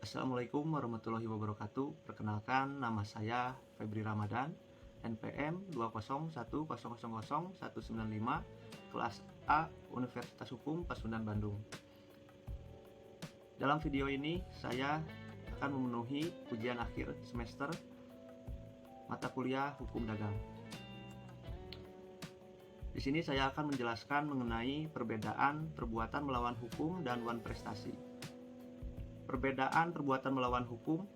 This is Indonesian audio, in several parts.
Assalamualaikum warahmatullahi wabarakatuh. Perkenalkan, nama saya Febri Ramadan, NPM 201000195, kelas A, Universitas Hukum Pasundan Bandung. Dalam video ini, saya akan memenuhi ujian akhir semester mata kuliah Hukum Dagang. Di sini saya akan menjelaskan mengenai perbedaan perbuatan melawan hukum dan wan prestasi. Perbedaan perbuatan melawan hukum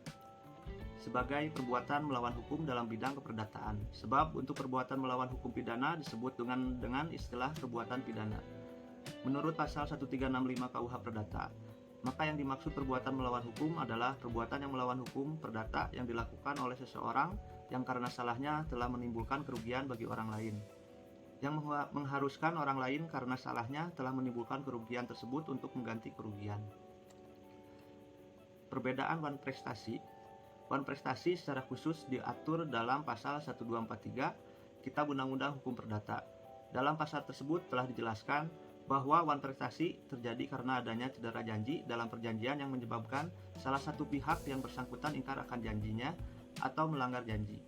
sebagai perbuatan melawan hukum dalam bidang keperdataan. Sebab untuk perbuatan melawan hukum pidana disebut dengan istilah perbuatan pidana. Menurut pasal 1365 KUH Perdata, maka yang dimaksud perbuatan melawan hukum adalah perbuatan yang melawan hukum perdata yang dilakukan oleh seseorang yang karena salahnya telah menimbulkan kerugian bagi orang lain. Yang mengharuskan orang lain karena salahnya telah menimbulkan kerugian tersebut untuk mengganti kerugian. Perbedaan wan prestasi. Wan prestasi secara khusus diatur dalam pasal 1243 Kitab Undang-Undang Hukum Perdata. Dalam pasal tersebut telah dijelaskan bahwa wan prestasi terjadi karena adanya cedera janji dalam perjanjian yang menyebabkan salah satu pihak yang bersangkutan ingkar akan janjinya atau melanggar janji,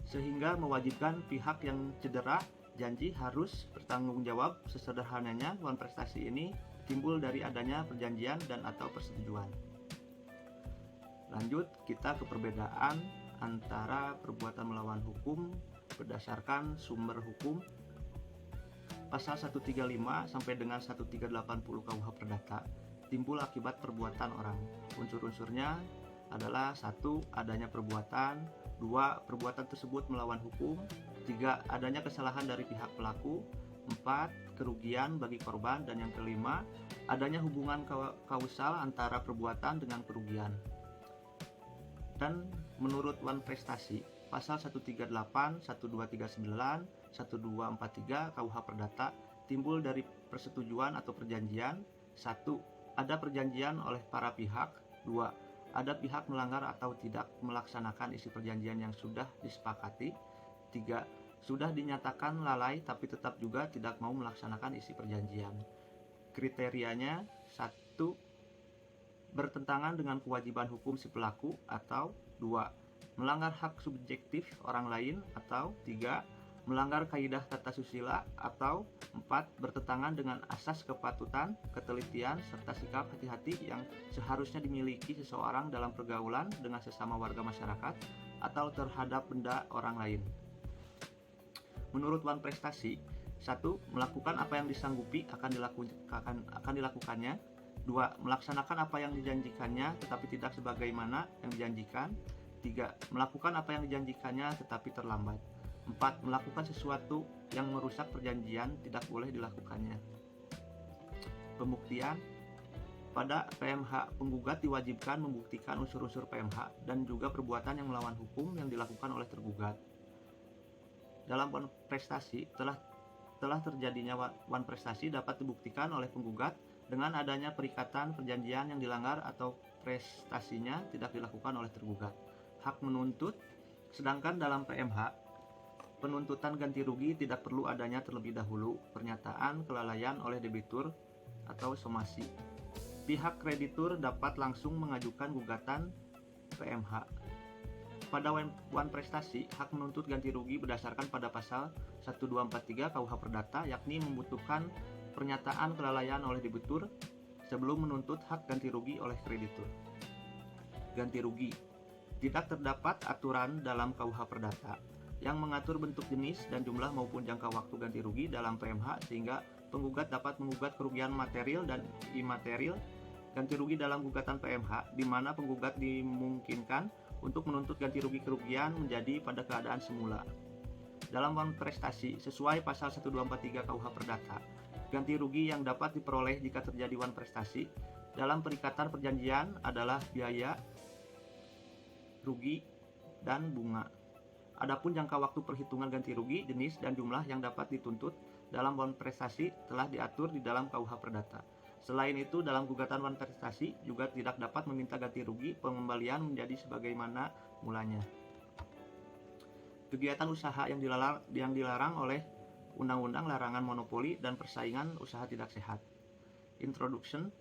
sehingga mewajibkan pihak yang cedera janji harus bertanggung jawab. Sesederhananya, wan prestasi ini timbul dari adanya perjanjian dan atau persetujuan. Lanjut, kita ke perbedaan antara perbuatan melawan hukum berdasarkan sumber hukum. Pasal 135 sampai dengan 1380 KUH Perdata timbul akibat perbuatan orang. Unsur-unsurnya adalah 1. Adanya perbuatan, 2. Perbuatan tersebut melawan hukum, 3. Adanya kesalahan dari pihak pelaku, 4. Kerugian bagi korban, dan yang kelima, adanya hubungan kausal antara perbuatan dengan kerugian. Dan menurut wan prestasi, pasal 138, 1239, 1243 KUH Perdata timbul dari persetujuan atau perjanjian. 1. Ada perjanjian oleh para pihak. 2. Ada pihak melanggar atau tidak melaksanakan isi perjanjian yang sudah disepakati. 3. Sudah dinyatakan lalai tapi tetap juga tidak mau melaksanakan isi perjanjian. Kriterianya: 1. Bertentangan dengan kewajiban hukum si pelaku, atau 2. Melanggar hak subjektif orang lain, atau 3. Melanggar kaidah tata susila, atau 4. Bertentangan dengan asas kepatutan, ketelitian, serta sikap hati-hati yang seharusnya dimiliki seseorang dalam pergaulan dengan sesama warga masyarakat atau terhadap benda orang lain. Menurut wan prestasi, 1. Melakukan apa yang disanggupi akan dilakukannya. 2. Melaksanakan apa yang dijanjikannya tetapi tidak sebagaimana yang dijanjikan. 3. Melakukan apa yang dijanjikannya tetapi terlambat. 4. Melakukan sesuatu yang merusak perjanjian tidak boleh dilakukannya. Pembuktian. Pada PMH, penggugat diwajibkan membuktikan unsur-unsur PMH dan juga perbuatan yang melawan hukum yang dilakukan oleh tergugat. Dalam wan prestasi, telah terjadinya wan prestasi dapat dibuktikan oleh penggugat dengan adanya perikatan perjanjian yang dilanggar atau prestasinya tidak dilakukan oleh tergugat. Hak menuntut. Sedangkan dalam PMH, penuntutan ganti rugi tidak perlu adanya terlebih dahulu pernyataan kelalaian oleh debitur atau somasi. Pihak kreditur dapat langsung mengajukan gugatan PMH. Pada wan prestasi, hak menuntut ganti rugi berdasarkan pada pasal 1243 KUH Perdata, yakni membutuhkan pernyataan kelalaian oleh debitur sebelum menuntut hak ganti rugi oleh kreditur. Ganti rugi. Tidak terdapat aturan dalam KUH Perdata yang mengatur bentuk, jenis, dan jumlah maupun jangka waktu ganti rugi dalam PMH sehingga penggugat dapat menggugat kerugian material dan imaterial ganti rugi dalam gugatan PMH, di mana penggugat dimungkinkan untuk menuntut ganti rugi kerugian menjadi pada keadaan semula. Dalam wan prestasi, sesuai pasal 1243 KUH Perdata, ganti rugi yang dapat diperoleh jika terjadi wan prestasi dalam perikatan perjanjian adalah biaya, rugi, dan bunga. Adapun jangka waktu perhitungan ganti rugi, jenis, dan jumlah yang dapat dituntut dalam wan prestasi telah diatur di dalam KUH Perdata. Selain itu, dalam gugatan wan prestasi juga tidak dapat meminta ganti rugi pengembalian menjadi sebagaimana mulanya. Kegiatan usaha yang dilarang oleh Undang-Undang Larangan Monopoli dan Persaingan Usaha Tidak Sehat. Introduction.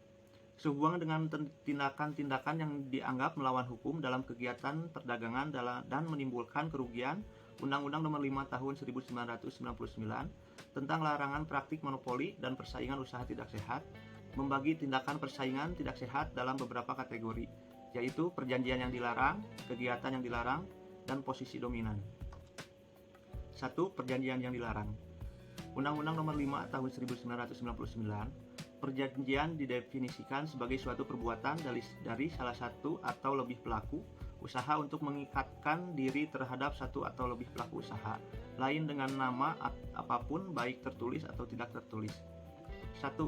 sehubungan dengan tindakan-tindakan yang dianggap melawan hukum dalam kegiatan perdagangan dan menimbulkan kerugian. Undang-Undang Nomor 5 Tahun 1999 tentang larangan praktik monopoli dan persaingan usaha tidak sehat membagi tindakan persaingan tidak sehat dalam beberapa kategori, yaitu perjanjian yang dilarang, kegiatan yang dilarang, dan posisi dominan. 1. Perjanjian yang dilarang. Undang-Undang Nomor 5 Tahun 1999, perjanjian didefinisikan sebagai suatu perbuatan dari salah satu atau lebih pelaku usaha untuk mengikatkan diri terhadap satu atau lebih pelaku usaha lain dengan nama apapun baik tertulis atau tidak tertulis. 1.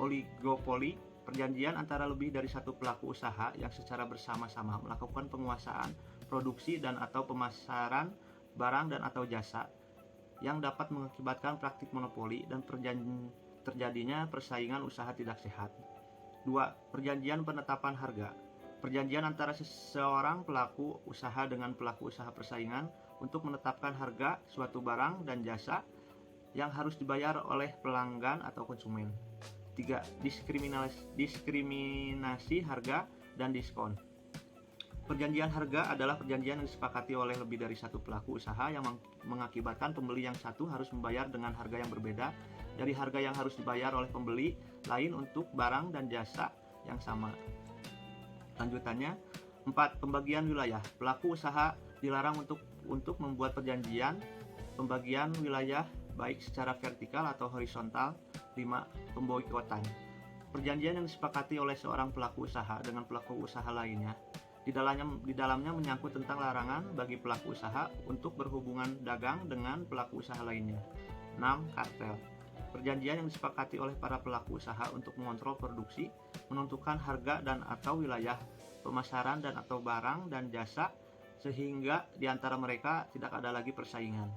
Oligopoli, perjanjian antara lebih dari satu pelaku usaha yang secara bersama-sama melakukan penguasaan, produksi dan atau pemasaran barang dan atau jasa yang dapat mengakibatkan praktik monopoli dan terjadinya persaingan usaha tidak sehat. 2. Perjanjian penetapan harga, perjanjian antara seseorang pelaku usaha dengan pelaku usaha persaingan untuk menetapkan harga suatu barang dan jasa yang harus dibayar oleh pelanggan atau konsumen. 3. Diskriminasi harga dan diskon. Perjanjian harga adalah perjanjian yang disepakati oleh lebih dari satu pelaku usaha yang mengakibatkan pembeli yang satu harus membayar dengan harga yang berbeda dari harga yang harus dibayar oleh pembeli lain untuk barang dan jasa yang sama. Lanjutannya, 4. Pembagian wilayah. Pelaku usaha dilarang untuk membuat perjanjian pembagian wilayah baik secara vertikal atau horizontal. 5. Pemboikotan. Perjanjian yang disepakati oleh seorang pelaku usaha dengan pelaku usaha lainnya. Di dalamnya menyangkut tentang larangan bagi pelaku usaha untuk berhubungan dagang dengan pelaku usaha lainnya. 6. Kartel. Perjanjian yang disepakati oleh para pelaku usaha untuk mengontrol produksi, menentukan harga dan atau wilayah pemasaran dan atau barang dan jasa sehingga di antara mereka tidak ada lagi persaingan.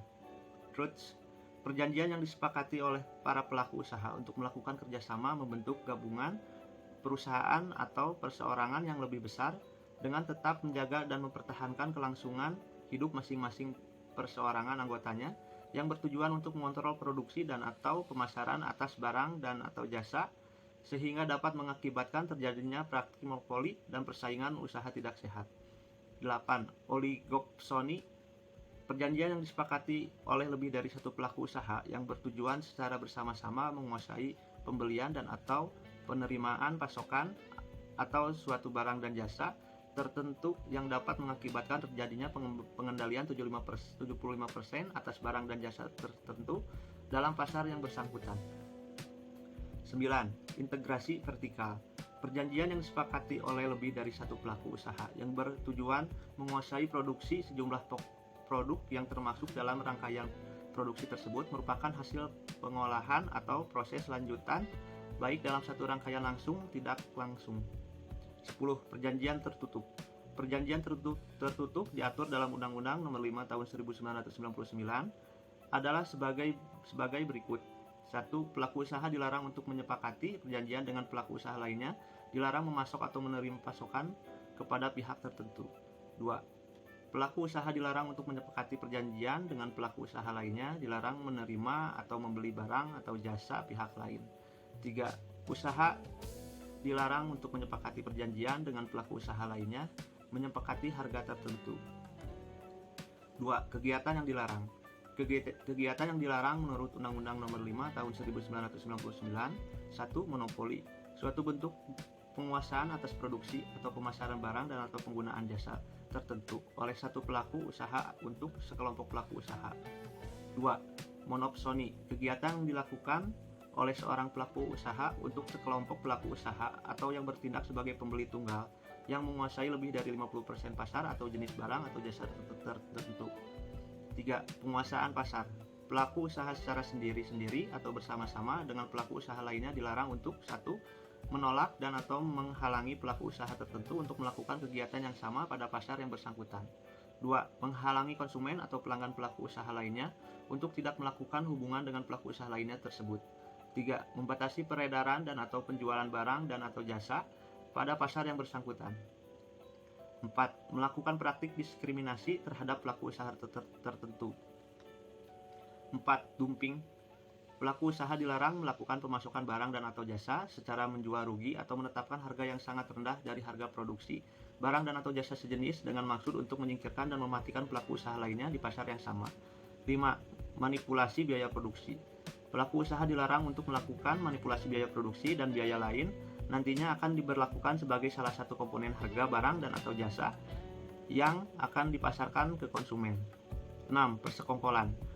Trusts. Perjanjian yang disepakati oleh para pelaku usaha untuk melakukan kerjasama membentuk gabungan, perusahaan atau perseorangan yang lebih besar dengan tetap menjaga dan mempertahankan kelangsungan hidup masing-masing perseorangan anggotanya yang bertujuan untuk mengontrol produksi dan atau pemasaran atas barang dan atau jasa sehingga dapat mengakibatkan terjadinya praktik monopoli dan persaingan usaha tidak sehat. 8. Oligopsoni, perjanjian yang disepakati oleh lebih dari satu pelaku usaha yang bertujuan secara bersama-sama menguasai pembelian dan atau penerimaan pasokan atau suatu barang dan jasa tertentu yang dapat mengakibatkan terjadinya pengendalian 75% atas barang dan jasa tertentu dalam pasar yang bersangkutan. 9. Integrasi vertikal, perjanjian yang disepakati oleh lebih dari satu pelaku usaha yang bertujuan menguasai produksi sejumlah produk yang termasuk dalam rangkaian produksi tersebut merupakan hasil pengolahan atau proses lanjutan baik dalam satu rangkaian langsung tidak langsung. 10. Perjanjian tertutup. Perjanjian tertutup diatur dalam Undang-Undang Nomor 5 Tahun 1999 adalah sebagai berikut. 1. Pelaku usaha dilarang untuk menyepakati perjanjian dengan pelaku usaha lainnya, dilarang memasok atau menerima pasokan kepada pihak tertentu. 2. Pelaku usaha dilarang untuk menyepakati perjanjian dengan pelaku usaha lainnya, dilarang menerima atau membeli barang atau jasa pihak lain. 3. Usaha dilarang untuk menyepakati perjanjian dengan pelaku usaha lainnya, menyepakati harga tertentu. 2. Kegiatan yang dilarang. Kegiatan yang dilarang menurut Undang-Undang Nomor 5 Tahun 1999. 1. Monopoli, suatu bentuk penguasaan atas produksi atau pemasaran barang dan atau penggunaan jasa tertentu oleh satu pelaku usaha untuk sekelompok pelaku usaha. 2. Monopsoni, kegiatan yang dilakukan oleh seorang pelaku usaha untuk sekelompok pelaku usaha atau yang bertindak sebagai pembeli tunggal yang menguasai lebih dari 50% pasar atau jenis barang atau jasa tertentu. 3. Penguasaan pasar, pelaku usaha secara sendiri-sendiri atau bersama-sama dengan pelaku usaha lainnya dilarang untuk 1. Menolak dan atau menghalangi pelaku usaha tertentu untuk melakukan kegiatan yang sama pada pasar yang bersangkutan. 2. Menghalangi konsumen atau pelanggan pelaku usaha lainnya untuk tidak melakukan hubungan dengan pelaku usaha lainnya tersebut. 3. Membatasi peredaran dan atau penjualan barang dan atau jasa pada pasar yang bersangkutan. 4. Melakukan praktik diskriminasi terhadap pelaku usaha tertentu. 4. Dumping, Pelaku usaha dilarang melakukan pemasokan barang dan atau jasa secara menjual rugi atau menetapkan harga yang sangat rendah dari harga produksi barang dan atau jasa sejenis dengan maksud untuk menyingkirkan dan mematikan pelaku usaha lainnya di pasar yang sama. 5. Manipulasi biaya produksi. Pelaku usaha dilarang untuk melakukan manipulasi biaya produksi dan biaya lain nantinya akan diberlakukan sebagai salah satu komponen harga barang dan atau jasa yang akan dipasarkan ke konsumen. 6. Persekongkolan.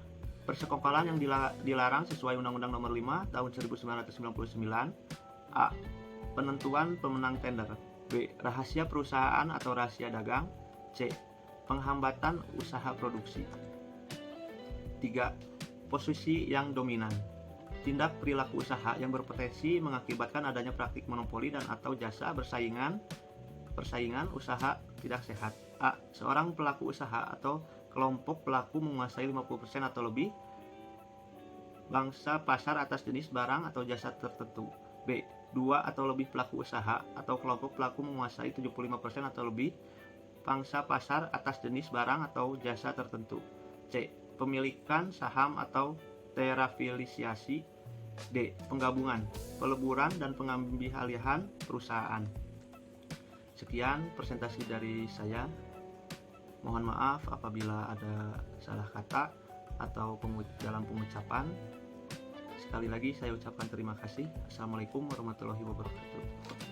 Persekongkolan yang dilarang sesuai Undang-Undang Nomor 5 Tahun 1999. A. Penentuan pemenang tender. B. Rahasia perusahaan atau rahasia dagang. C. Penghambatan usaha produksi. 3. Posisi yang dominan. Tindak perilaku usaha yang berpotensi mengakibatkan adanya praktik monopoli dan atau jasa persaingan usaha tidak sehat. A. Seorang pelaku usaha atau kelompok pelaku menguasai 50% atau lebih bangsa pasar atas jenis barang atau jasa tertentu. B. 2 atau lebih pelaku usaha atau kelompok pelaku menguasai 75% atau lebih pangsa pasar atas jenis barang atau jasa tertentu. C. Pemilikan saham atau terafiliasi. D. Penggabungan, peleburan, dan pengambilalihan perusahaan. Sekian presentasi dari saya. Mohon maaf apabila ada salah kata atau dalam pengucapan. Sekali lagi saya ucapkan terima kasih. Assalamualaikum warahmatullahi wabarakatuh.